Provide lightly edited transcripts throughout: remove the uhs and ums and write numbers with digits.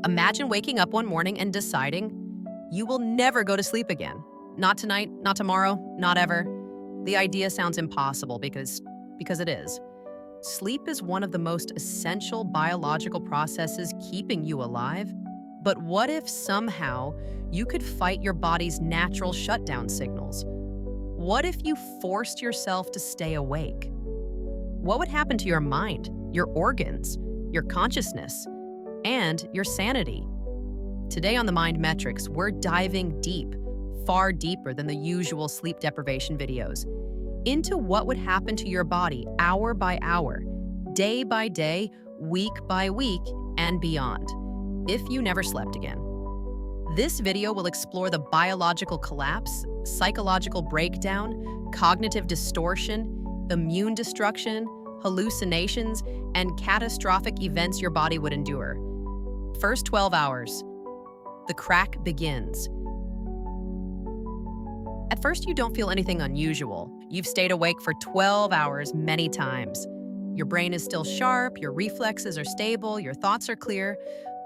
Imagine waking up one morning and deciding you will never go to sleep again. Not tonight, not tomorrow, not ever. The idea sounds impossible because it is. Sleep is one of the most essential biological processes keeping you alive. But what if somehow you could fight your body's natural shutdown signals? What if you forced yourself to stay awake? What would happen to your mind, your organs, your consciousness, and your sanity? Today on the Mind Metrics, we're diving deep, far deeper than the usual sleep deprivation videos, into what would happen to your body hour by hour, day by day, week by week, and beyond, if you never slept again. This video will explore the biological collapse, psychological breakdown, cognitive distortion, immune destruction, hallucinations, and catastrophic events your body would endure. First 12 hours. The crack begins. At first, you don't feel anything unusual. You've stayed awake for 12 hours many times. Your brain is still sharp, your reflexes are stable, your thoughts are clear,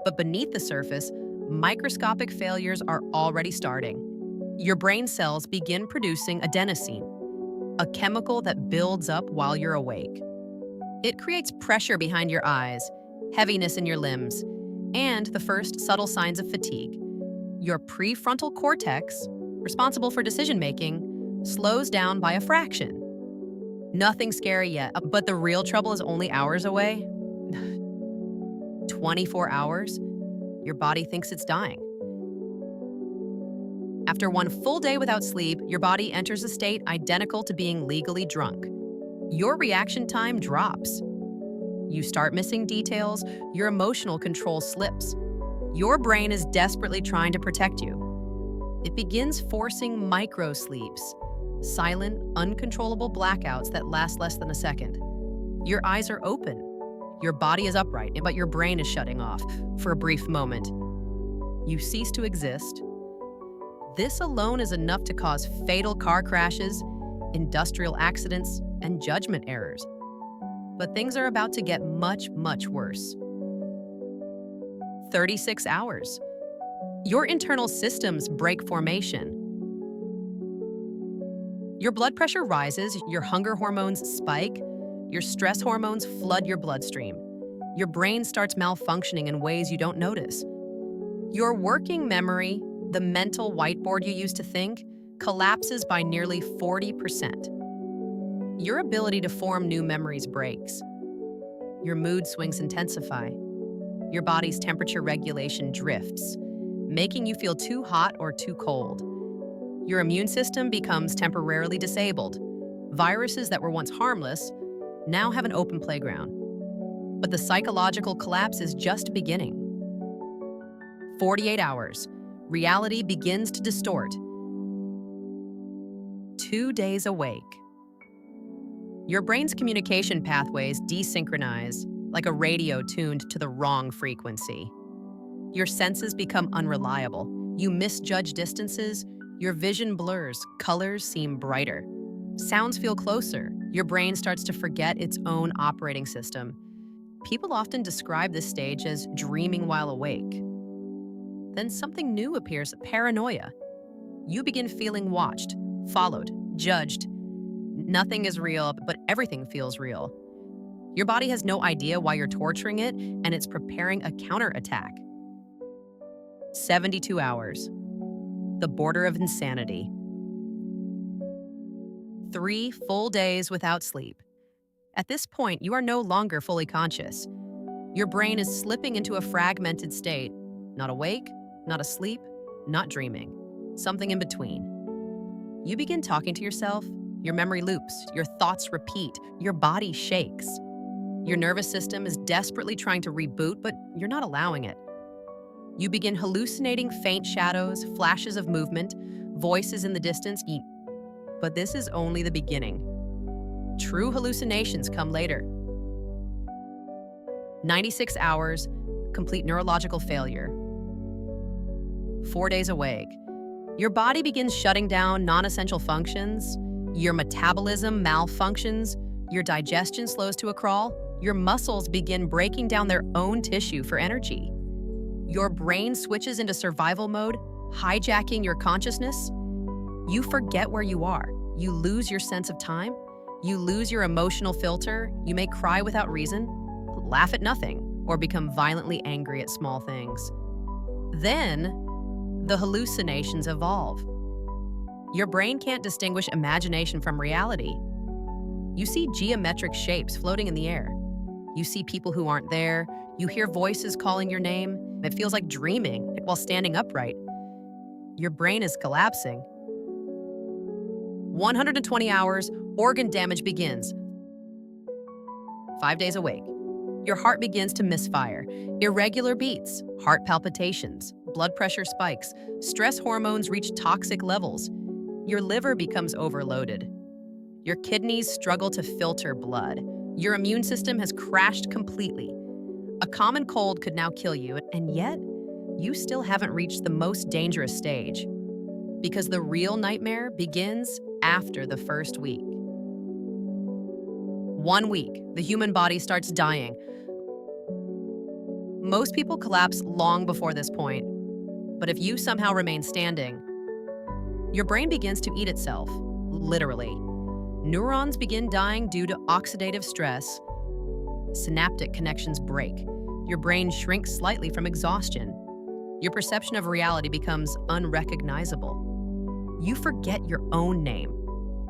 but beneath the surface, microscopic failures are already starting. Your brain cells begin producing adenosine, a chemical that builds up while you're awake. It creates pressure behind your eyes, heaviness in your limbs, and the first subtle signs of fatigue. Your prefrontal cortex, responsible for decision-making, slows down by a fraction. Nothing scary yet, but the real trouble is only hours away. 24 hours, your body thinks it's dying. After one full day without sleep, your body enters a state identical to being legally drunk. Your reaction time drops. You start missing details, your emotional control slips. Your brain is desperately trying to protect you. It begins forcing micro-sleeps, silent, uncontrollable blackouts that last less than a second. Your eyes are open. Your body is upright, but your brain is shutting off for a brief moment. You cease to exist. This alone is enough to cause fatal car crashes, industrial accidents, and judgment errors. But things are about to get much, much worse. 36 hours. Your internal systems break formation. Your blood pressure rises, your hunger hormones spike, your stress hormones flood your bloodstream. Your brain starts malfunctioning in ways you don't notice. Your working memory, the mental whiteboard you used to think, collapses by nearly 40%. Your ability to form new memories breaks. Your mood swings intensify. Your body's temperature regulation drifts, making you feel too hot or too cold. Your immune system becomes temporarily disabled. Viruses that were once harmless now have an open playground. But the psychological collapse is just beginning. 48 hours. Reality begins to distort. 2 days awake. Your brain's communication pathways desynchronize, like a radio tuned to the wrong frequency. Your senses become unreliable. You misjudge distances. Your vision blurs. Colors seem brighter. Sounds feel closer. Your brain starts to forget its own operating system. People often describe this stage as dreaming while awake. Then something new appears, paranoia. You begin feeling watched, followed, judged. Nothing is real, but everything feels real. Your body has no idea why you're torturing it, and it's preparing a counterattack. 72 hours. The border of insanity. 3 full days without sleep. At this point, you are no longer fully conscious. Your brain is slipping into a fragmented state, not awake, not asleep, not dreaming. Something in between. You begin talking to yourself, your memory loops, your thoughts repeat, your body shakes. Your nervous system is desperately trying to reboot, but you're not allowing it. You begin hallucinating faint shadows, flashes of movement, voices in the distance, but this is only the beginning. True hallucinations come later. 96 hours, complete neurological failure. 4 days awake. Your body begins shutting down non-essential functions. Your metabolism malfunctions. Your digestion slows to a crawl. Your muscles begin breaking down their own tissue for energy. Your brain switches into survival mode, hijacking your consciousness. You forget where you are. You lose your sense of time. You lose your emotional filter. You may cry without reason, laugh at nothing, or become violently angry at small things. Then, the hallucinations evolve. Your brain can't distinguish imagination from reality. You see geometric shapes floating in the air. You see people who aren't there. You hear voices calling your name. It feels like dreaming while standing upright. Your brain is collapsing. 120 hours, organ damage begins. 5 days awake. Your heart begins to misfire. Irregular beats, heart palpitations, blood pressure spikes, stress hormones reach toxic levels. Your liver becomes overloaded. Your kidneys struggle to filter blood. Your immune system has crashed completely. A common cold could now kill you, and yet, you still haven't reached the most dangerous stage. Because the real nightmare begins after the first week. 1 week, the human body starts dying. Most people collapse long before this point, but if you somehow remain standing, your brain begins to eat itself, literally. Neurons begin dying due to oxidative stress. Synaptic connections break. Your brain shrinks slightly from exhaustion. Your perception of reality becomes unrecognizable. You forget your own name.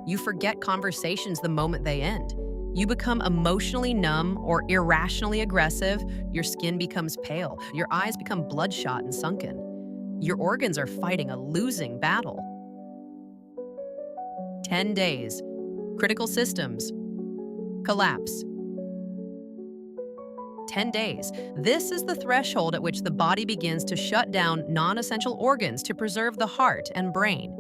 You forget conversations the moment they end. You become emotionally numb or irrationally aggressive. Your skin becomes pale. Your eyes become bloodshot and sunken. Your organs are fighting a losing battle. 10 days. Critical systems. Collapse. 10 days. This is the threshold at which the body begins to shut down non-essential organs to preserve the heart and brain.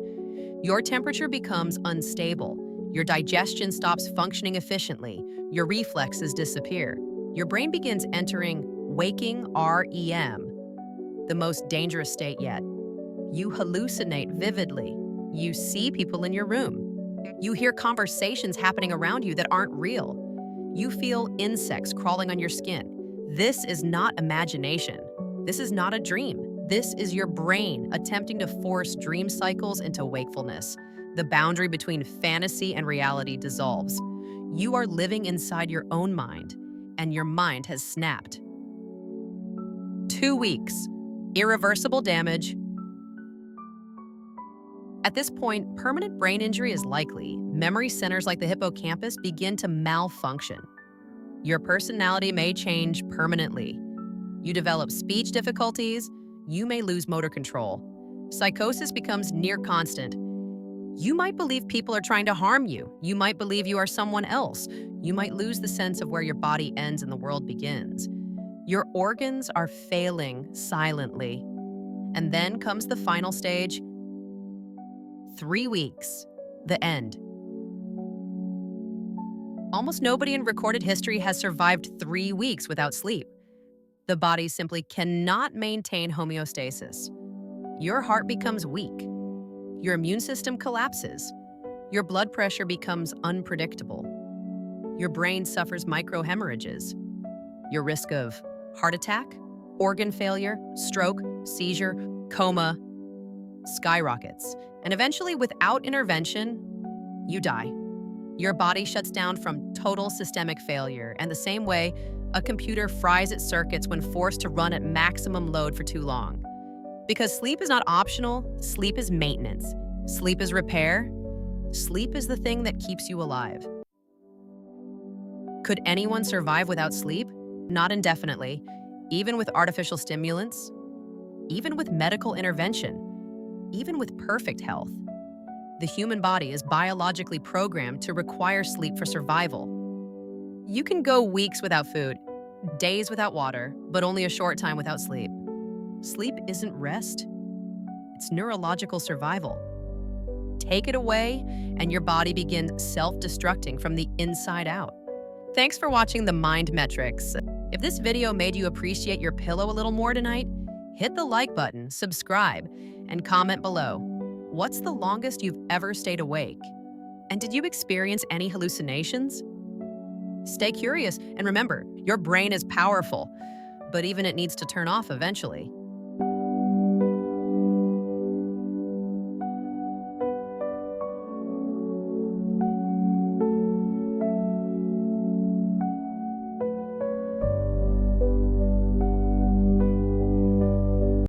Your temperature becomes unstable. Your digestion stops functioning efficiently. Your reflexes disappear. Your brain begins entering waking REM, the most dangerous state yet. You hallucinate vividly. You see people in your room. You hear conversations happening around you that aren't real. You feel insects crawling on your skin. This is not imagination. This is not a dream. This is your brain attempting to force dream cycles into wakefulness. The boundary between fantasy and reality dissolves. You are living inside your own mind, and your mind has snapped. 2 weeks. Irreversible damage. At this point, permanent brain injury is likely. Memory centers like the hippocampus begin to malfunction. Your personality may change permanently. You develop speech difficulties. You may lose motor control. Psychosis becomes near constant. You might believe people are trying to harm you. You might believe you are someone else. You might lose the sense of where your body ends and the world begins. Your organs are failing silently. And then comes the final stage. 3 weeks. The end. Almost nobody in recorded history has survived 3 weeks without sleep. The body simply cannot maintain homeostasis. Your heart becomes weak. Your immune system collapses. Your blood pressure becomes unpredictable. Your brain suffers microhemorrhages. Your risk of heart attack, organ failure, stroke, seizure, coma skyrockets. And eventually, without intervention, you die. Your body shuts down from total systemic failure, and the same way a computer fries its circuits when forced to run at maximum load for too long. Because sleep is not optional, sleep is maintenance. Sleep is repair. Sleep is the thing that keeps you alive. Could anyone survive without sleep? Not indefinitely, even with artificial stimulants, even with medical intervention, even with perfect health. The human body is biologically programmed to require sleep for survival. You can go weeks without food, days without water, but only a short time without sleep. Sleep isn't rest. It's neurological survival. Take it away, and your body begins self-destructing from the inside out. Thanks for watching the Mind Metrics. If this video made you appreciate your pillow a little more tonight, hit the like button, subscribe, and comment below. What's the longest you've ever stayed awake? And did you experience any hallucinations? Stay curious, and remember, your brain is powerful, but even it needs to turn off eventually.